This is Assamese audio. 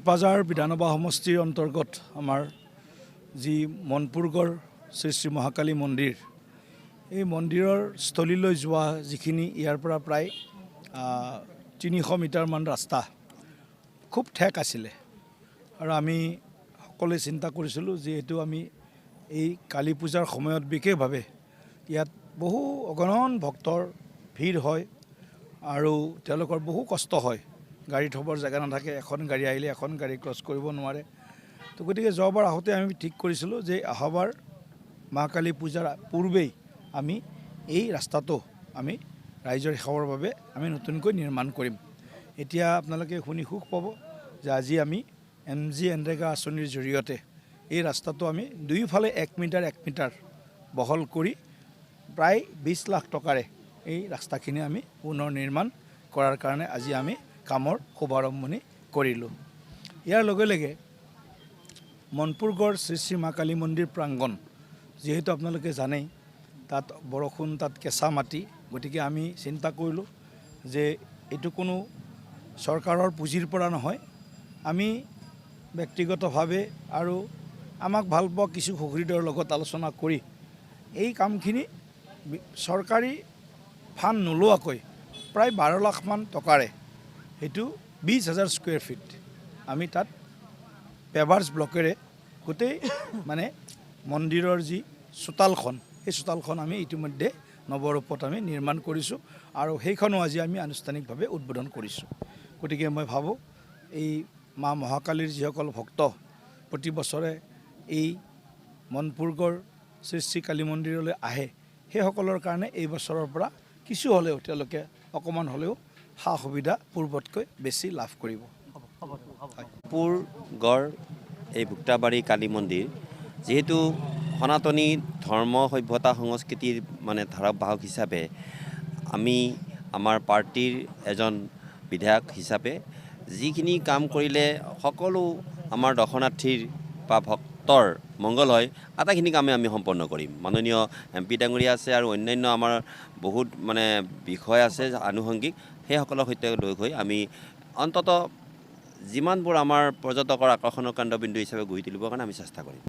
কক্সবাজাৰ বিধানসভা সমষ্টিৰ অন্তৰ্গত আমাৰ যি মনপুৰগড় শ্ৰী শ্ৰী মহাকালী মন্দিৰ, এই মন্দিৰৰ স্থলীলৈ যোৱা যিখিনি ইয়াৰ পৰা প্ৰায় 300 মিটাৰমান ৰাস্তা খুব ঠেক আছিলে আৰু আমি সকলোৱে চিন্তা কৰিছিলোঁ যিহেতু আমি এই কালী পূজাৰ সময়ত বিশেষভাৱে ইয়াত বহু অগণন ভক্তৰ ভিৰ হয় আৰু তেওঁলোকৰ বহু কষ্ট হয়। গাড়ী থবৰ জেগা নাথাকে, এখন গাড়ী আহিলে এখন গাড়ী ক্ৰছ কৰিব নোৱাৰে। তো গতিকে যোৱাবাৰ আহোঁতে আমি ঠিক কৰিছিলোঁ যে অহাবাৰ মহাকালী পূজাৰ পূৰ্বেই আমি এই ৰাস্তাটো আমি ৰাইজৰ সেৱাৰ বাবে আমি নতুনকৈ নিৰ্মাণ কৰিম। এতিয়া আপোনালোকে শুনি সুখ পাব যে আজি আমি MGNREGA আঁচনিৰ জৰিয়তে এই ৰাস্তাটো আমি দুয়োফালে 1 মিটাৰ 1 মিটাৰ বহল কৰি প্ৰায় 20 লাখ টকাৰে এই ৰাস্তাখিনি আমি পুনৰ নিৰ্মাণ কৰাৰ কাৰণে আজি আমি কামৰ শুভাৰম্ভণি কৰিলোঁ। ইয়াৰ লগে লগে মনপুৰগড় শ্ৰী শ্ৰী মা কালী মন্দিৰ প্ৰাংগণ, যিহেতু আপোনালোকে জানেই তাত বৰষুণ, তাত কেঁচা মাটি, গতিকে আমি চিন্তা কৰিলোঁ যে এইটো কোনো চৰকাৰৰ পুঁজিৰ পৰা নহয়, আমি ব্যক্তিগতভাৱে আৰু আমাক ভাল পোৱা কিছু সহৃদয়ৰ লগত আলোচনা কৰি এই কামখিনি চৰকাৰী ফাণ্ড নোলোৱাকৈ প্ৰায় 12 লাখমান টকাৰে সেইটো 20,000 স্কুৱেৰ ফিট আমি তাত পেভাৰ্ছ ব্লকেৰে গোটেই মানে মন্দিৰৰ যি চোতালখন, সেই চোতালখন আমি ইতিমধ্যে নৱৰূপত আমি নিৰ্মাণ কৰিছোঁ আৰু সেইখনো আজি আমি আনুষ্ঠানিকভাৱে উদ্বোধন কৰিছোঁ। গতিকে মই ভাবোঁ এই মা মহাকালীৰ যিসকল ভক্ত প্ৰতি বছৰে এই মনপুৰগড় শ্ৰী শ্ৰী কালী মন্দিৰলৈ আহে, সেইসকলৰ কাৰণে এই বছৰৰ পৰা কিছু হ'লেও তেওঁলোকে অকণমান হ'লেও সা সুবিধা পূৰ্বতকৈ বেছি লাভ কৰিব। মনপুৰগড় এই ভুক্তাবাৰী কালী মন্দিৰ যিহেতু সনাতনী ধৰ্ম সভ্যতা সংস্কৃতিৰ মানে ধাৰাবাহক হিচাপে আমি আমাৰ পাৰ্টিৰ এজন বিধায়ক হিচাপে যিখিনি কাম কৰিলে সকলো আমাৰ দৰ্শনাৰ্থীৰ বা ভক্তৰ মংগল হয়, আটাইখিনি কামে আমি সম্পন্ন কৰিম। মাননীয় MP ডাঙৰীয়া আছে আৰু অন্যান্য আমাৰ বহুত মানে বিষয় আছে আনুষংগিক, সেইসকলৰ সৈতে লৈ গৈ আমি অন্ততঃ যিমানবোৰ আমাৰ পৰ্যটকৰ আকৰ্ষণৰ কেন্দ্ৰবিন্দু হিচাপে গঢ়ি তুলিবৰ কাৰণে আমি চেষ্টা কৰিম।